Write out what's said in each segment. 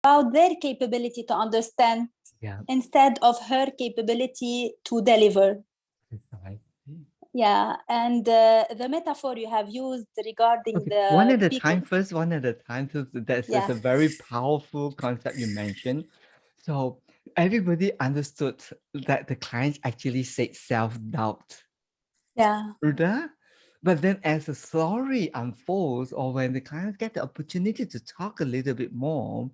about their capability to understand instead of her capability to deliver. Yeah, and the metaphor you have used regarding the one at a people. time first, one at a time. So that's Yeah. a very powerful concept you mentioned. So everybody understood that the clients actually said self-doubt. Yeah. But then as the story unfolds, or when the clients get the opportunity to talk a little bit more,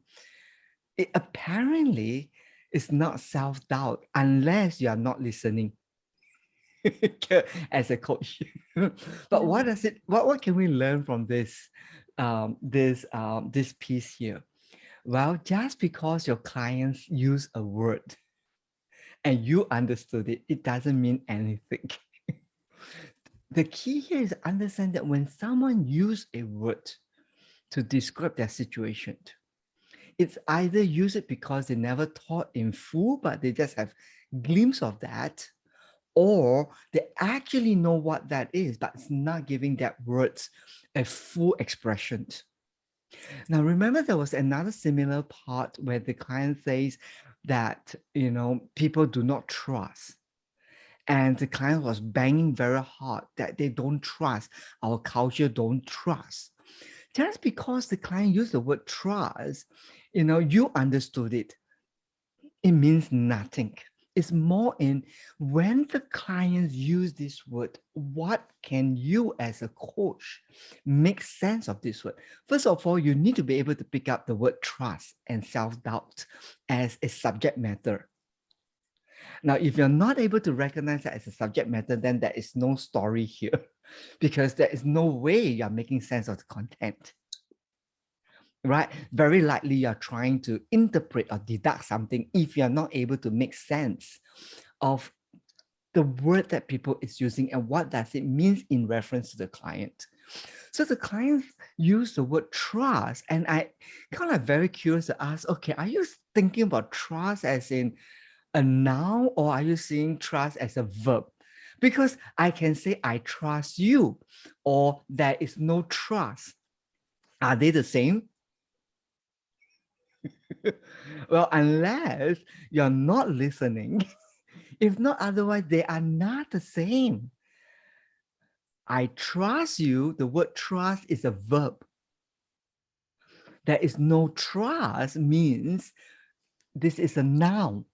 it apparently is not self-doubt unless you are not listening as a coach. But what does it, what can we learn from this piece here? Well, just because your clients use a word and you understood it, it doesn't mean anything. The key here is to understand that when someone uses a word to describe their situation, it's either use it because they never taught in full, but they just have glimpse of that, or they actually know what that is, but it's not giving that words a full expression. Now, remember there was another similar part where the client says that, people do not trust. And the client was banging very hard that they don't trust, our culture don't trust. Just because the client used the word trust, you understood it. It means nothing. It's more in when the clients use this word, what can you as a coach make sense of this word? First of all, you need to be able to pick up the word trust and self-doubt as a subject matter. Now, if you're not able to recognize that as a subject matter, then there is no story here because there is no way you're making sense of the content. Right? Very likely you're trying to interpret or deduct something if you're not able to make sense of the word that people is using and what does it mean in reference to the client. So the clients use the word trust, and I kind of very curious to ask, okay, are you thinking about trust as in a noun or are you seeing trust as a verb? Because I can say I trust you or there is no trust. Are they the same? Well, unless you're not listening, if not, otherwise, they are not the same. I trust you, the word trust is a verb. There is no trust means this is a noun.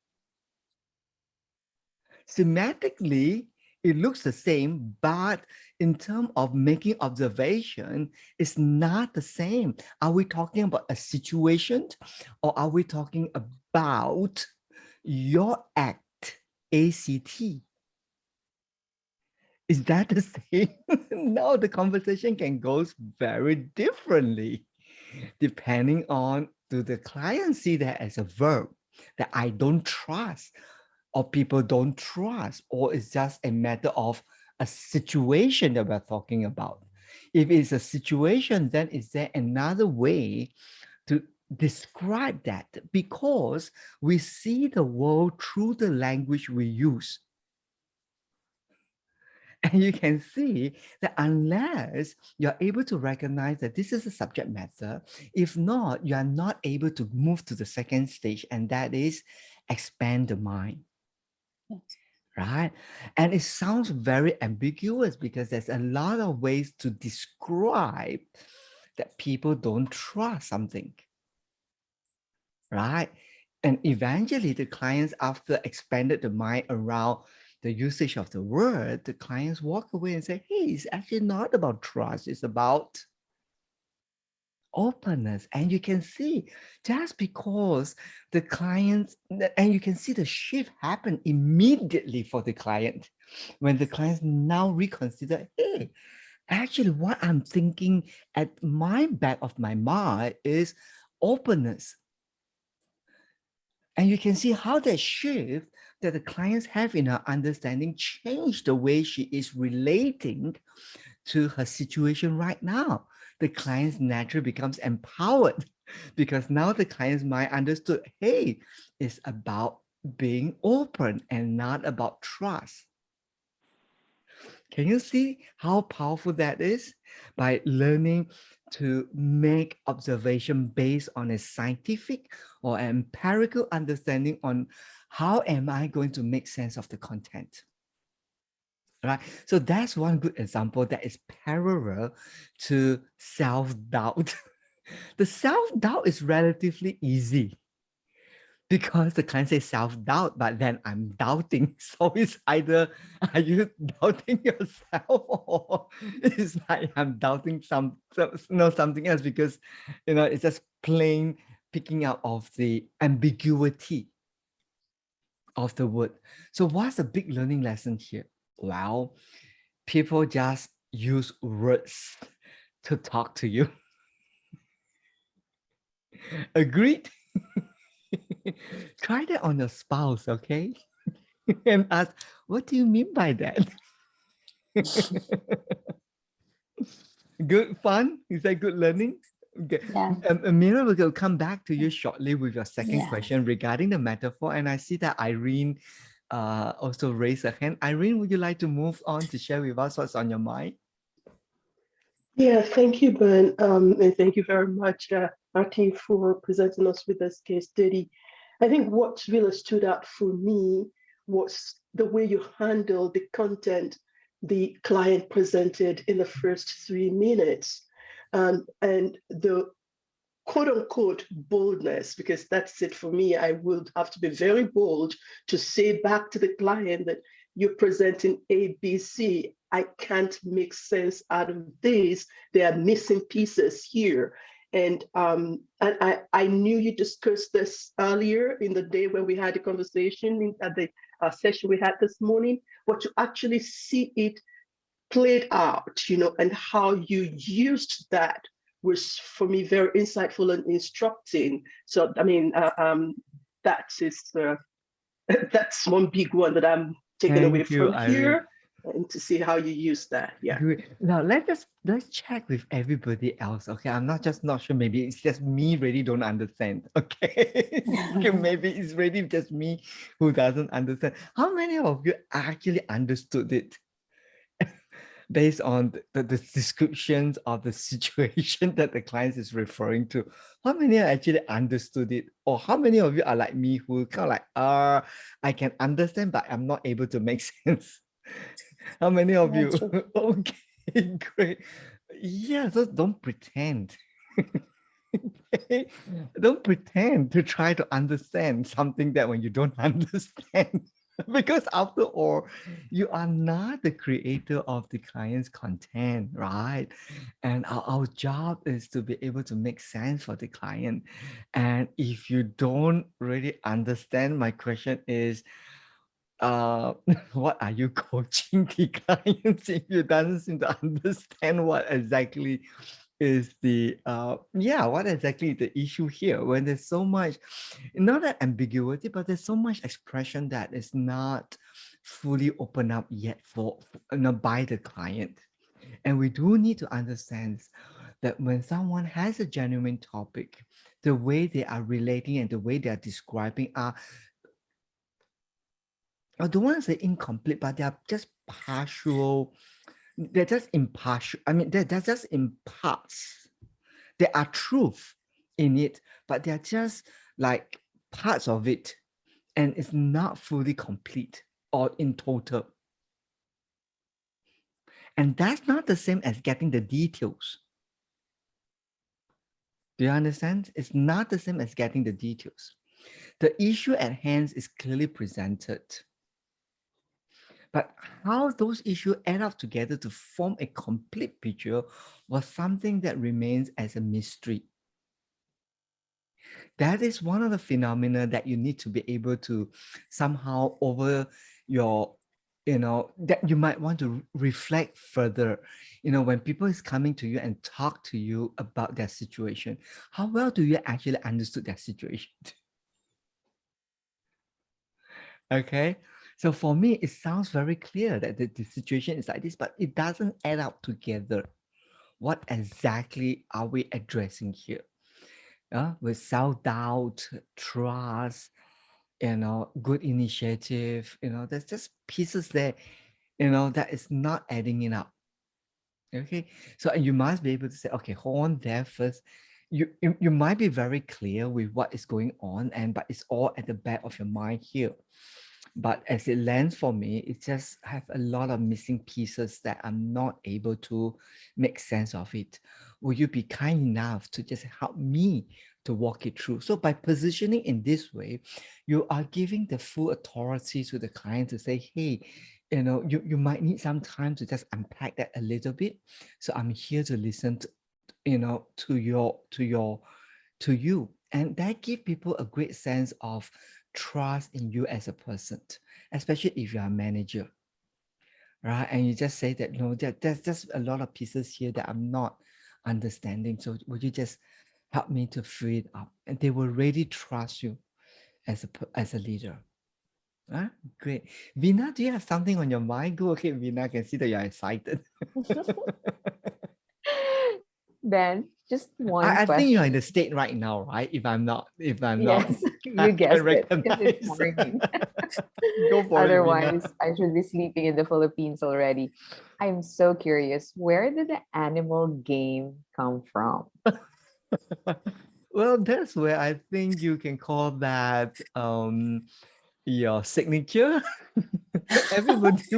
Semantically, it looks the same, but in terms of making observation, it's not the same. Are we talking about a situation or are we talking about your act, ACT? Is that the same? No, the conversation can go very differently depending on, do the client see that as a verb that I don't trust or people don't trust, or it's just a matter of a situation that we're talking about? If it's a situation, then is there another way to describe that? Because we see the world through the language we use. And you can see that unless you're able to recognize that this is a subject matter, if not, you are not able to move to the second stage, and that is expand the mind. Right? And it sounds very ambiguous because there's a lot of ways to describe that people don't trust something. Right? And eventually the clients, after expanded the mind around the usage of the word, the clients walk away and say, hey, it's actually not about trust, it's about openness. And you can see just because the clients, and you can see the shift happen immediately for the client when the clients now reconsider, hey, actually what I'm thinking at my back of my mind is openness. And you can see how that shift that the clients have in her understanding changed the way she is relating to her situation right now. The client naturally becomes empowered because now the client's mind understood, hey, it's about being open and not about trust. Can you see how powerful that is? By learning to make observation based on a scientific or empirical understanding on how am I going to make sense of the content. Right? So that's one good example that is parallel to self-doubt. The self-doubt is relatively easy because the client says self-doubt, but then I'm doubting. So it's either are you doubting yourself or it's like I'm doubting something else because it's just plain picking out of the ambiguity of the word. So what's the big learning lesson here? Well, people just use words to talk to you. Agreed? Try that on your spouse, okay? And ask, what do you mean by that? Good fun? Is that good learning? Okay. Yeah. Amira, we'll come back to you shortly with your second Yeah. question regarding the metaphor. And I see that Irene also raised her hand. Irene, would you like to move on to share with us what's on your mind? Yeah, thank you, Ben. And thank you very much, Martin, for presenting us with this case study. I think what really stood out for me was the way you handled the content the client presented in the first 3 minutes, and the quote unquote boldness, because that's it for me. I would have to be very bold to say back to the client that you're presenting A, B, C. I can't make sense out of this. There are missing pieces here. And I knew you discussed this earlier in the day when we had a conversation at the session we had this morning, but to actually see it played out, and how you used that was for me very insightful and instructing. So, I mean, that's one big one that I'm taking away from here, and to see how you use that. Yeah. Good. Now let's check with everybody else. Okay, I'm not sure. Maybe it's just me really don't understand. Okay, maybe it's really just me who doesn't understand. How many of you actually understood it? Based on the descriptions of the situation that the client is referring to, how many actually understood it? Or how many of you are like me who kind of like, I can understand, but I'm not able to make sense? How many of you? Okay, great. Yeah, so don't pretend. Okay? Don't pretend to try to understand something that when you don't understand. Because after all, you are not the creator of the client's content, right? And our job is to be able to make sense for the client. And if you don't really understand, my question is, what are you coaching the clients if you doesn't seem to understand what exactly is the what exactly the issue here when there's so much, not that ambiguity, but there's so much expression that is not fully opened up yet for by the client. And we do need to understand that when someone has a genuine topic, the way they are relating and the way they are describing are, I don't want to say incomplete, but they are just partial. They're just impartial. I mean, they're just in parts. There are truth in it, but they're just like parts of it, and it's not fully complete or in total. And that's not the same as getting the details. Do you understand? It's not the same as getting the details. The issue at hand is clearly presented. But how those issues add up together to form a complete picture was something that remains as a mystery. That is one of the phenomena that you need to be able to somehow over your, that you might want to reflect further. When people is coming to you and talk to you about their situation, how well do you actually understood their situation? Okay. So for me, it sounds very clear that the situation is like this, but it doesn't add up together. What exactly are we addressing here? With self-doubt, trust, good initiative, there's just pieces there, that is not adding it up. Okay, so you must be able to say, okay, hold on there first. You might be very clear with what is going on, but it's all at the back of your mind here. But as it lands for me, it just have a lot of missing pieces that I'm not able to make sense of it. Will you be kind enough to just help me to walk it through? So by positioning in this way, you are giving the full authority to the client to say, hey, you might need some time to just unpack that a little bit. So I'm here to listen to you. And that give people a great sense of trust in you as a person, especially if you are a manager, right? And you just say that, there's just a lot of pieces here that I'm not understanding. So would you just help me to free it up? And they will really trust you as a leader. Great. Veena, do you have something on your mind? Go ahead, Veena. I can see that you're excited. Ben, just one I question. think you're in the state right now, right? If I'm not, Yes, I you guessed it, because recognize. it's morning. Go for it, Otherwise, Veena. I should be sleeping in the Philippines already. I'm so curious, where did the animal game come from? Well, that's where I think you can call that your signature. Everybody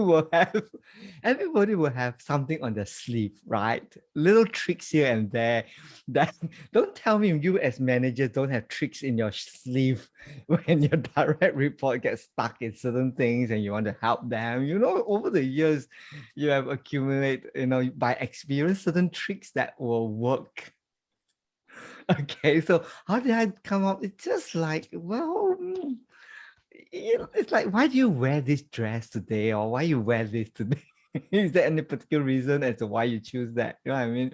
will have something on their sleeve, right? Little tricks here and there. That don't tell me you as manager don't have tricks in your sleeve when your direct report gets stuck in certain things and you want to help them. Over the years, you have accumulated, by experience, certain tricks that will work. Okay, so how did I come up? It's just like, well, it's like, why do you wear this dress today, or why you wear this today? Is there any particular reason as to why you choose that? You know what I mean?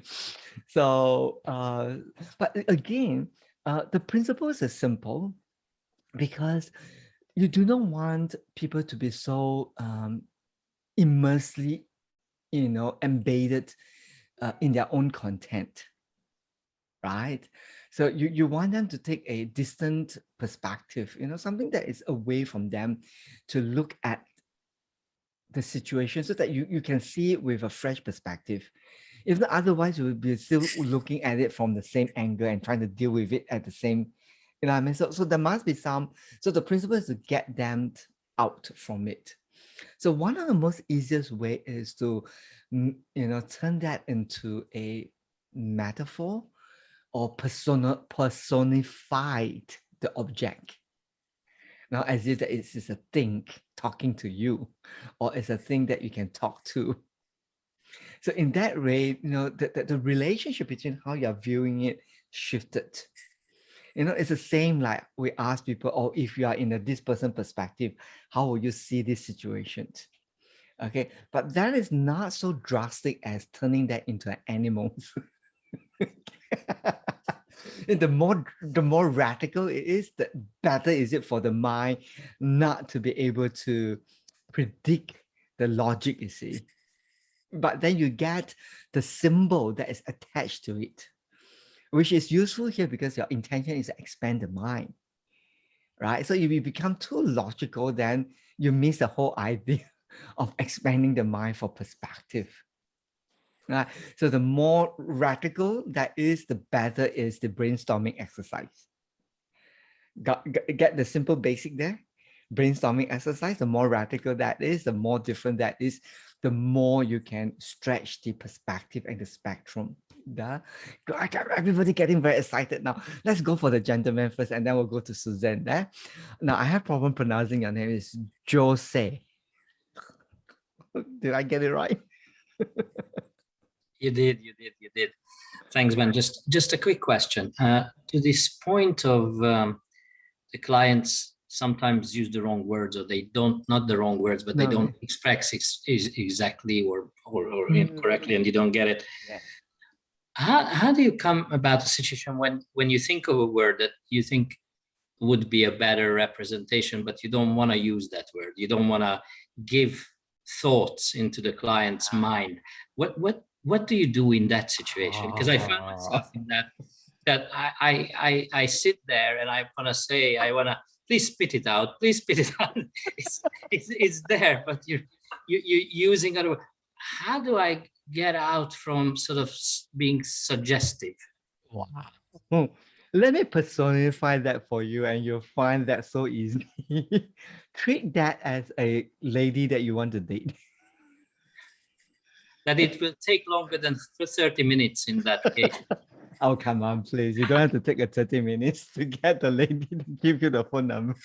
So, but again, the principles are simple because you do not want people to be so immersely, embedded in their own content, right? So you want them to take a distant perspective, something that is away from them, to look at the situation so that you can see it with a fresh perspective. If not, otherwise you will be still looking at it from the same angle and trying to deal with it at the same, what I mean? So there must be so the principle is to get them out from it. So one of the most easiest way is to, turn that into a metaphor or personified the object. Now, as if that it is a thing talking to you, or it's a thing that you can talk to. So in that way, the relationship between how you're viewing it shifted. It's the same like we ask people, oh, if you are in this person perspective, how will you see these situations? Okay, but that is not so drastic as turning that into an animal. And the more radical it is, the better is it for the mind not to be able to predict the logic, you see. But then you get the symbol that is attached to it, which is useful here because your intention is to expand the mind, right? So if you become too logical, then you miss the whole idea of expanding the mind for perspective. Right? So the more radical that is, the better is the brainstorming exercise. Get the simple basic there. Brainstorming exercise, the more radical that is, the more different that is, the more you can stretch the perspective and the spectrum. Everybody getting very excited now. Let's go for the gentleman first, and then we'll go to Suzanne. Now, I have problem pronouncing your name. It's Jose. Did I get it right? You did. Thanks, Ben. Just a quick question. To this point of the clients sometimes use the wrong words, or they don't, not the wrong words, but they don't express exactly or incorrectly, and you don't get it. Yeah. How do you come about a situation when you think of a word that you think would be a better representation, but you don't want to use that word? You don't want to give thoughts into the client's mind. What do you do in that situation? Because I found myself in that I sit there and I want to say, I want to, please spit it out. Please spit it out. It's there, but you're using other. How do I get out from sort of being suggestive. Wow. Let me personify that for you, and you'll find that so easy. Treat that as a lady that you want to date. That it will take longer than 30 minutes in that case. Oh, come on, please. You don't have to take a 30 minutes to get the lady to give you the phone number.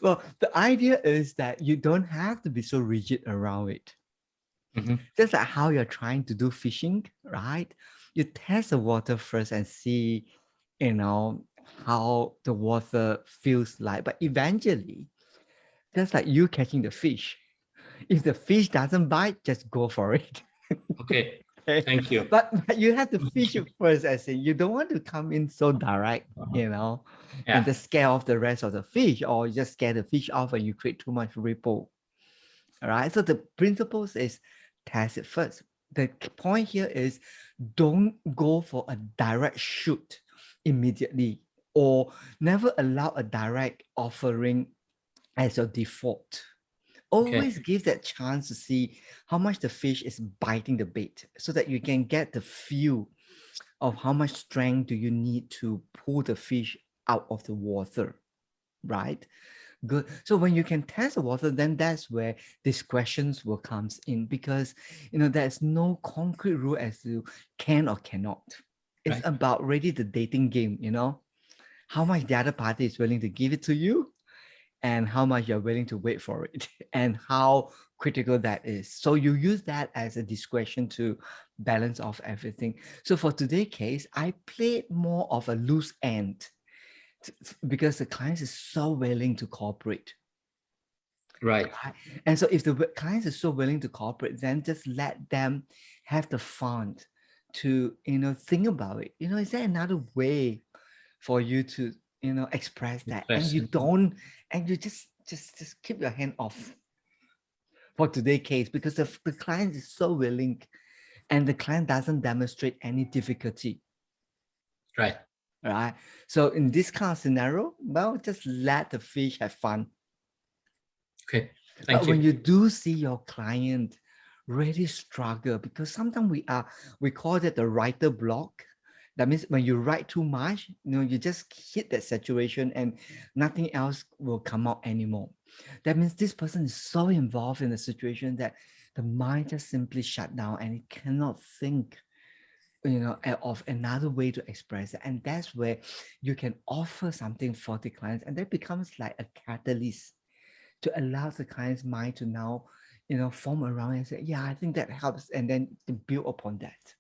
Well, the idea is that you don't have to be so rigid around it. Mhm. Just like how you're trying to do fishing, right? You test the water first and see, how the water feels like. But eventually, just like you catching the fish, if the fish doesn't bite, just go for it. Okay, Okay? thank you. But you have to fish it first, as in you don't want to come in so direct, Yeah. and just scare off the rest of the fish, or you just scare the fish off and you create too much ripple. All right. So the principles is test it first. The point here is don't go for a direct shoot immediately, or never allow a direct offering as your default. Always give that chance to see how much the fish is biting the bait, so that you can get the feel of how much strength do you need to pull the fish out of the water, right? Good. So when you can test the water, then that's where discretions will comes in, because there's no concrete rule as to can or cannot. It's Right. about really the dating game, how much the other party is willing to give it to you, and how much you're willing to wait for it, and how critical that is. So you use that as a discretion to balance off everything. So for today's case, I played more of a loose end, because the client is so willing to cooperate. Right. And so if the clients are so willing to cooperate, then just let them have the fun to, think about it. Is there another way for you to, express that? And you don't, and you just keep your hand off for today's case, because the client is so willing and the client doesn't demonstrate any difficulty. Right. Right. So in this kind of scenario, well, just let the fish have fun. Okay. But Thank when you. you do see your client really struggle, because sometimes we call that the writer block. That means when you write too much, you just hit that saturation and nothing else will come out anymore. That means this person is so involved in the situation that the mind just simply shut down and it cannot think of another way to express it. And that's where you can offer something for the clients, and that becomes like a catalyst to allow the client's mind to now, form around and say, yeah, I think that helps, and then to build upon that.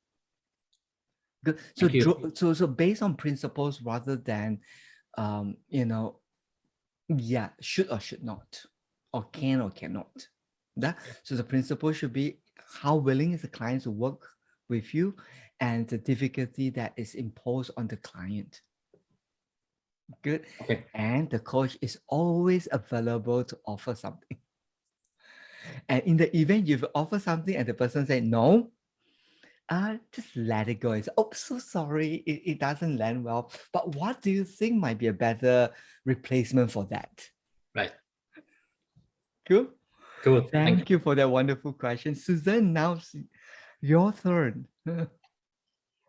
Good. So, Thank you. so based on principles rather than, should or should not, or can or cannot. So the principle should be how willing is the client to work with you, and the difficulty that is imposed on the client. Good. Okay. And the coach is always available to offer something. And in the event you've offered something and the person said no, just let it go. It's, oh, so sorry, it doesn't land well. But what do you think might be a better replacement for that? Right. Cool. Cool. Thank you for that wonderful question. Susan, now your turn.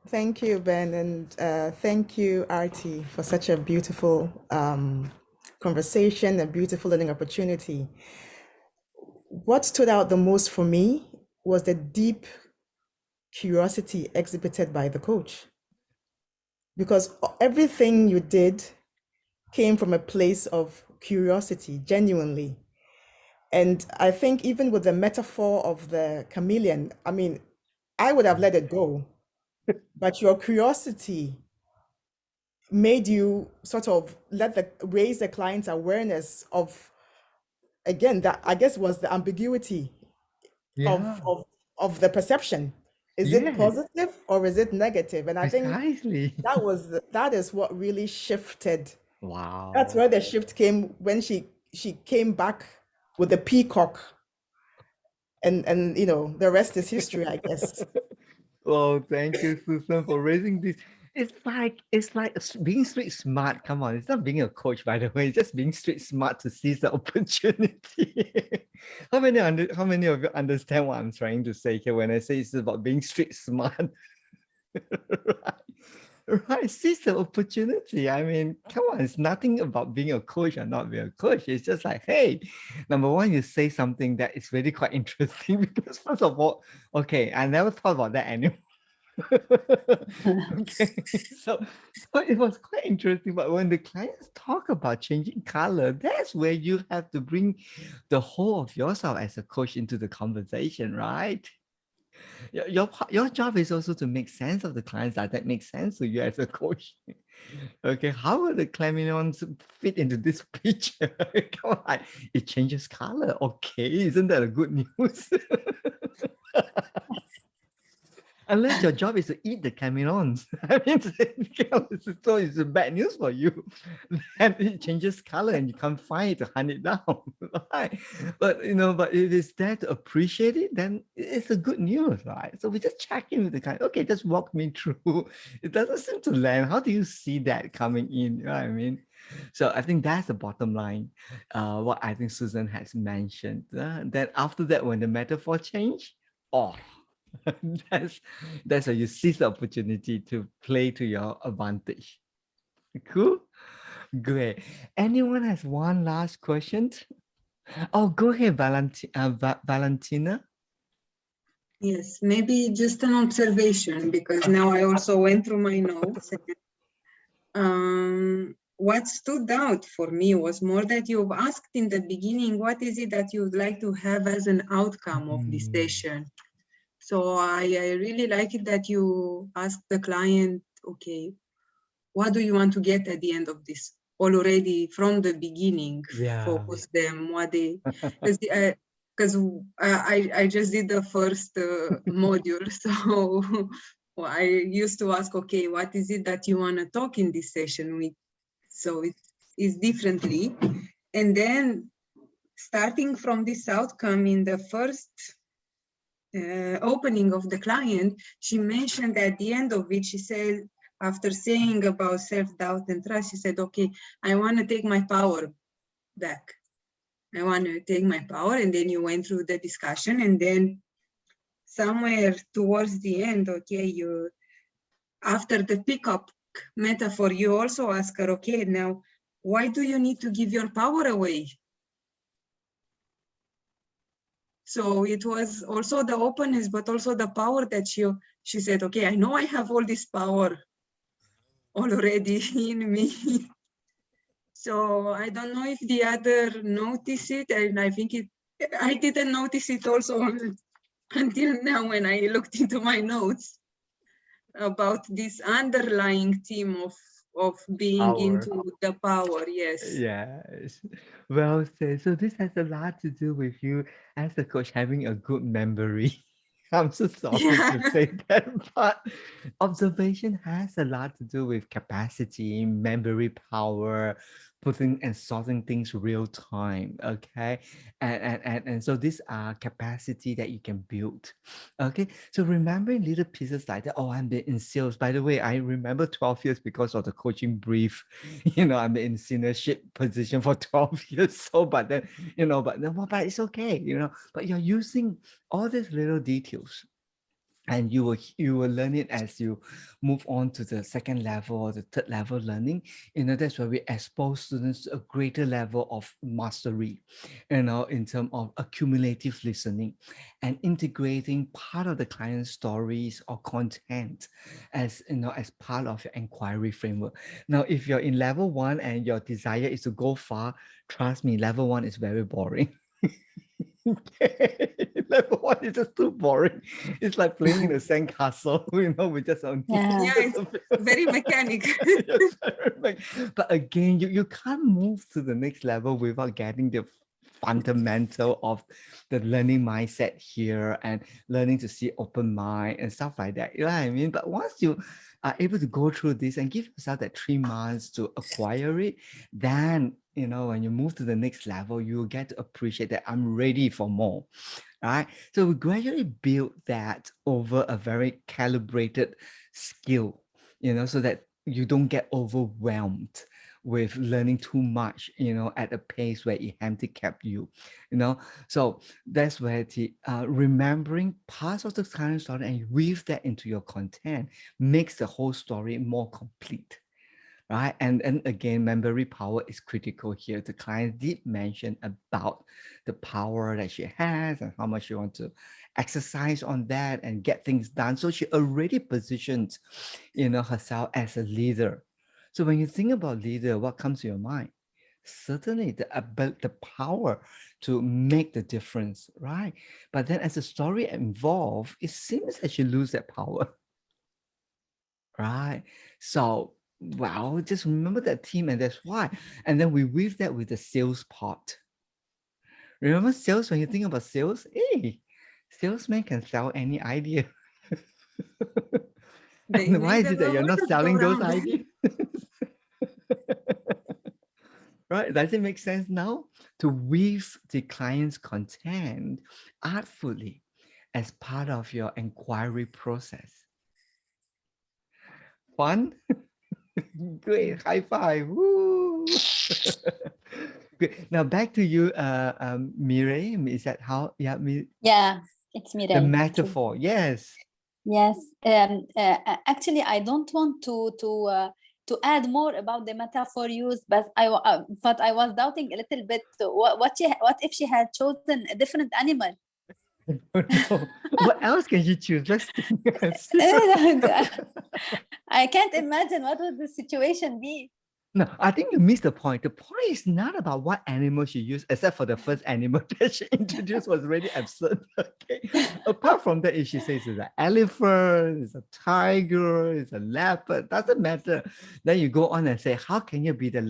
Thank you, Ben, and thank you, Artie, for such a beautiful conversation, a beautiful learning opportunity. What stood out the most for me was the deep curiosity exhibited by the coach, because everything you did came from a place of curiosity, genuinely. And I think even with the metaphor of the chameleon, I mean, I would have let it go, but your curiosity made you sort of raise the client's awareness of, again, that I guess was the ambiguity Yeah. of the perception. Is it Yes. positive or is it negative? And I think Precisely. that is what really shifted. Wow. That's where the shift came when she came back with the peacock, and the rest is history, I guess. Well, thank you, Susan, for raising this. It's like being street smart. Come on, it's not being a coach, by the way. It's just being street smart to seize the opportunity. How many of you understand what I'm trying to say here when I say it's about being street smart? Right, seize the opportunity. I mean, come on, it's nothing about being a coach or not being a coach. It's just like, hey, number one, you say something that is really quite interesting because first of all, okay, I never thought about that anymore. Okay, so it was quite interesting. But when the clients talk about changing color, that's where you have to bring the whole of yourself as a coach into the conversation, right? Your job is also to make sense of the clients that makes sense to you as a coach. Okay, how will the chameleons fit into this picture? Come on, it changes color. Okay, isn't that a good news? Unless your job is to eat the chameleons. I mean, so it's bad news for you. And it changes color and you can't find it to hunt it down. Right? But but if it's there to appreciate it, then it's a good news, right? So we just check in with the client. Okay, just walk me through. It doesn't seem to land. How do you see that coming in? You know what I mean? So I think that's the bottom line. What I think Susan has mentioned. Then after that, when the metaphor change, oh, that's how you seize the opportunity to play to your advantage. Cool, great. Anyone has one last question? Oh, go ahead, Valentina. Yes, maybe just an observation, because now I also went through my notes. What stood out for me was more that you've asked in the beginning, what is it that you would like to have as an outcome of this session? So I really like it that you ask the client, okay, what do you want to get at the end of this? Already from the beginning, focus them, what they, because I just did the first module, so I used to ask, okay, what is it that you want to talk in this session with? So it's differently. And then starting from this outcome in the first opening of the client, she mentioned at the end of it, she said, after saying about self-doubt and trust, she said, okay, I want to take my power back. I want to take my power. And then you went through the discussion, and then somewhere towards the end, okay, you, after the pickup metaphor, you also ask her, okay, now, why do you need to give your power away? So it was also the openness, but also the power that she said, okay, I know I have all this power already in me. So I don't know if the other notice it, and I think I didn't notice it also until now when I looked into my notes about this underlying theme of being into the power. Yes. Yes. Well said. So this has a lot to do with you as a coach having a good memory. I'm so sorry to say that, but observation has a lot to do with capacity, memory power, putting and sorting things real time. Okay. And so these are capacity that you can build. Okay. So remembering little pieces like that. Oh, I'm in sales. By the way, I remember 12 years because of the coaching brief. I'm in seniorship position for 12 years. So, but then, but it's okay, but you're using all these little details, and you will learn it as you move on to the second level or the third level learning. That's where we expose students to a greater level of mastery, in terms of accumulative listening and integrating part of the client's stories or content as as part of your inquiry framework. Now, if you're in level 1 and your desire is to go far, trust me, level 1 is very boring. Level 1 is just too boring. It's like playing in a sandcastle, we just it's very mechanic. But again, you can't move to the next level without getting the fundamental of the learning mindset here and learning to see open mind and stuff like that. You know what I mean? But once you are able to go through this and give yourself that 3 months to acquire it, then when you move to the next level, you will get to appreciate that I'm ready for more. Right? So we gradually build that over a very calibrated skill, so that you don't get overwhelmed with learning too much, at a pace where it handicapped you, So that's where the remembering parts of the current story and weave that into your content makes the whole story more complete. Right. And again, memory power is critical here. The client did mention about the power that she has and how much she wants to exercise on that and get things done. So she already positions, herself as a leader. So when you think about leader, what comes to your mind? Certainly the power to make the difference, right? But then as the story evolves, it seems that you lose that power. Right. So, wow, just remember that team, and that's why. And then we weave that with the sales part. Remember sales, when you think about sales, hey, salesman can sell any idea. They And why make is the it that you're not world go selling those round. ideas? Right? Does it make sense now? To weave the client's content artfully as part of your inquiry process. Fun? Great, high five. Woo! Good. Now back to you, Mireille. Is that how? Yeah, Yeah, it's the Mireille. metaphor. Yes. Yes. Actually, I don't want to add more about the metaphor used, but I was doubting a little bit. What if she had chosen a different animal? No. What else can you choose? Let's think. I can't imagine what would the situation be. No, I think you missed the point. The point is not about what animal she used, except for the first animal that she introduced was really absurd. Okay. Apart from that, if she says it's an elephant, it's a tiger, it's a leopard, doesn't matter. Then you go on and say, how can you be the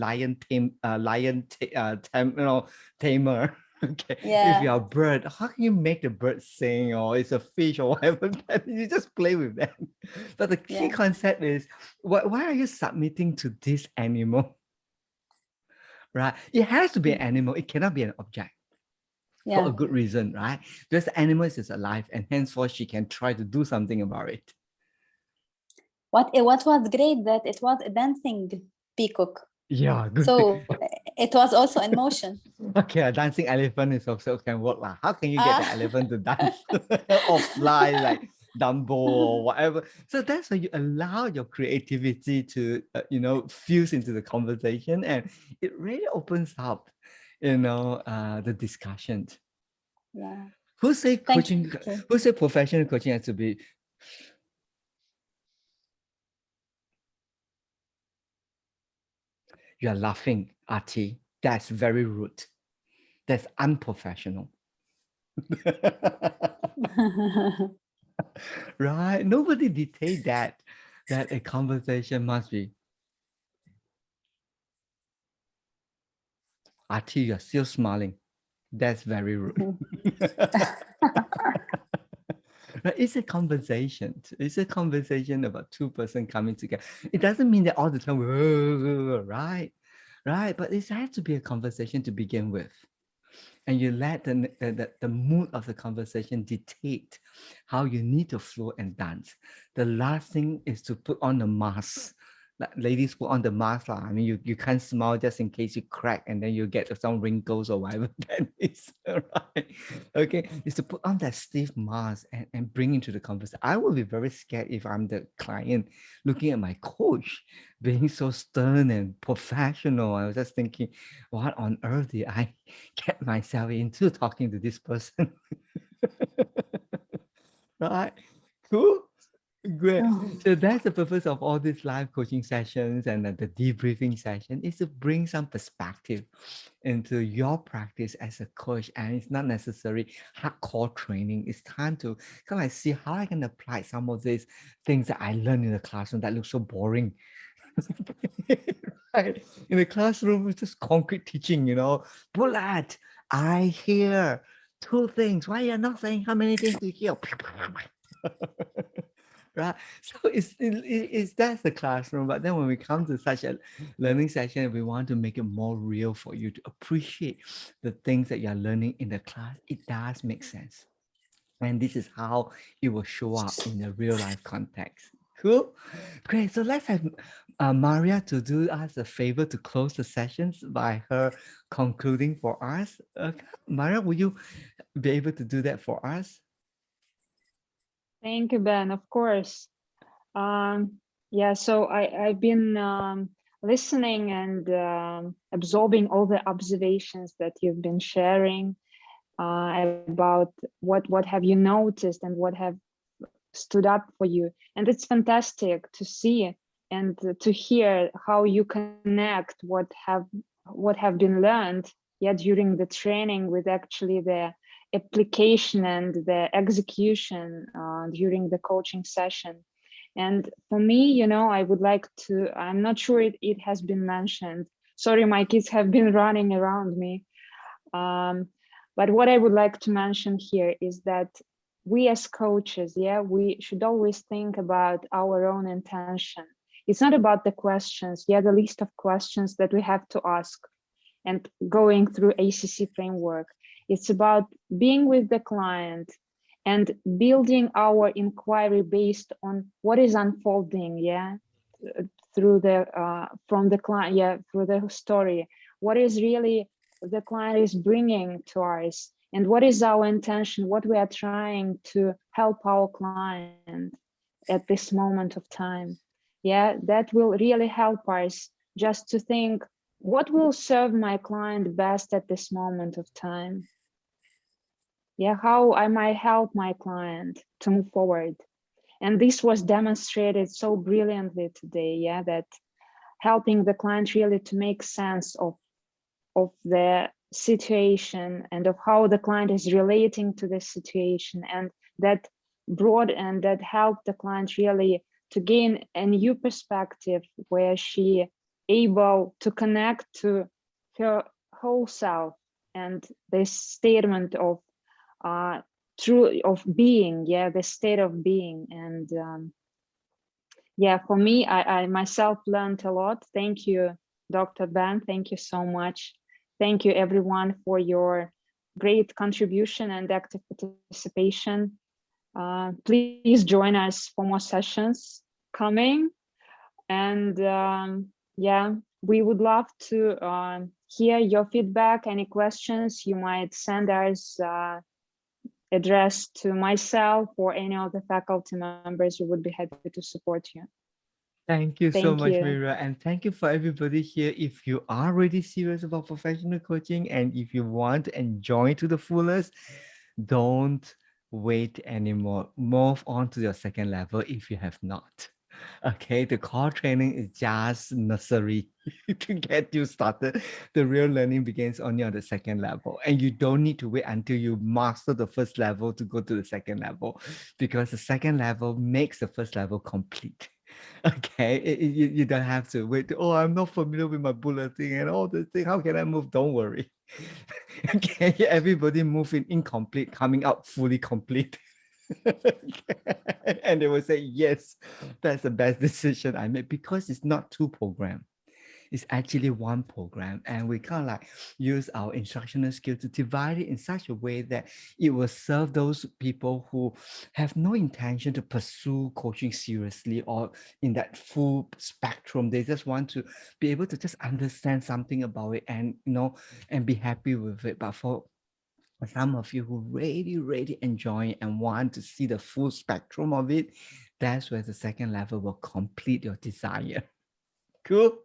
tamer? Okay. Yeah. If you're a bird, how can you make the bird sing, or it's a fish or whatever? You just play with that. But the key concept is, why are you submitting to this animal? Right? It has to be an animal. It cannot be an object. For a good reason, right? Because the animal is alive, and henceforth she can try to do something about it. What was great that it was a dancing peacock. Yeah, good. So it was also in motion. Okay, a dancing elephant is also can work. How can you get the elephant to dance or fly like Dumbo or whatever? So that's why you allow your creativity to, fuse into the conversation, and it really opens up, the discussion. Yeah. Who say coaching? Who say professional coaching has to be? You are laughing, Artie. That's very rude. That's unprofessional. Right? Nobody dictate that a conversation must be. Artie, you're still smiling. That's very rude. Right? It's a conversation. It's a conversation about two persons coming together. It doesn't mean that all the time, right? Right? But it has to be a conversation to begin with. And you let the mood of the conversation dictate how you need to flow and dance. The last thing is to put on the mask. Like ladies put on the mask. I mean, you can't smile just in case you crack and then you get some wrinkles or whatever that is. Right? Okay, is to put on that stiff mask and bring into the conversation. I will be very scared if I'm the client looking at my coach being so stern and professional. I was just thinking, what on earth did I get myself into talking to this person? Right? Cool. Great. So that's the purpose of all these live coaching sessions and the debriefing session, is to bring some perspective into your practice as a coach. And it's not necessarily hardcore training. It's time to kind of see how I can apply some of these things that I learned in the classroom that look so boring. Right? In the classroom, it's just concrete teaching, Bullet, I hear two things. Why you're not saying how many things you hear? Right? So it's that's the classroom. But then when we come to such a learning session, we want to make it more real for you to appreciate the things that you're learning in the class. It does make sense. And this is how it will show up in a real life context. Cool. Great. So let's have Maria to do us a favor to close the sessions by her concluding for us. Maria, will you be able to do that for us? Thank you, Ben. Of course. Yeah, so I've been listening and absorbing all the observations that you've been sharing about what have you noticed and what have stood up for you. And it's fantastic to see and to hear how you connect what have been learned during the training with actually the application and the execution during the coaching session. And for me, I would like to, I'm not sure it has been mentioned. Sorry, my kids have been running around me. But what I would like to mention here is that we as coaches, we should always think about our own intention. It's not about the questions, the list of questions that we have to ask and going through ACC framework. It's about being with the client and building our inquiry based on what is unfolding, through the from the client, through the story. What is really the client is bringing to us, and what is our intention, what we are trying to help our client at this moment of time. That will really help us just to think, what will serve my client best at this moment of time? How I might help my client to move forward. And this was demonstrated so brilliantly today, that helping the client really to make sense of the situation and of how the client is relating to the situation, and that brought and that helped the client really to gain a new perspective where she able to connect to her whole self and this statement of true of being, the state of being. And for me, I myself learned a lot. Thank you, Dr. Ben. Thank you so much. Thank you everyone for your great contribution and active participation. Please join us for more sessions coming. And we would love to hear your feedback, any questions you might send us addressed to myself or any of the faculty members. We would be happy to support you. Thank you so much, you. Mira. And thank you for everybody here. If you are really serious about professional coaching and if you want to enjoy to the fullest, don't wait anymore. Move on to your second level if you have not. Okay, the core training is just nursery to get you started. The real learning begins only on the second level, and you don't need to wait until you master the first level to go to the second level, because the second level makes the first level complete. Okay, you don't have to wait. Oh, I'm not familiar with my bulleting and all this thing. How can I move? Don't worry. Okay, everybody move in incomplete, coming out fully complete. And they will say, yes, that's the best decision I made, because it's not two programs. It's actually one program, and we kind of like use our instructional skill to divide it in such a way that it will serve those people who have no intention to pursue coaching seriously or in that full spectrum. They just want to be able to just understand something about it and and be happy with it. But for some of you who really enjoy it and want to see the full spectrum of it, that's where the second level will complete your desire. Cool,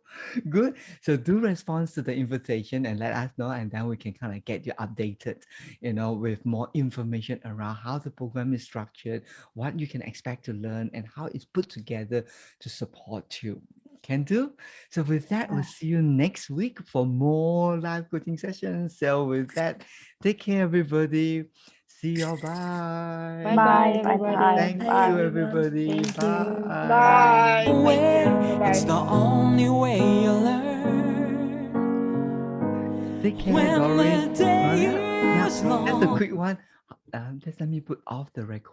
good. So do respond to the invitation and let us know, and then we can kind of get you updated, with more information around how the program is structured, what you can expect to learn, and how it's put together to support you. Can do. So with that, we'll see you next week for more live coaching sessions. So with that, take care, everybody. See you. Bye. Bye, everybody. Thank Bye, you, everyone. everybody. Thank Bye. you. Bye. Thank you. It's the Bye-bye. only way you learn. Take care, When Doreen. the day Maria. is Now, just a long. quick one. Just let me put off the record.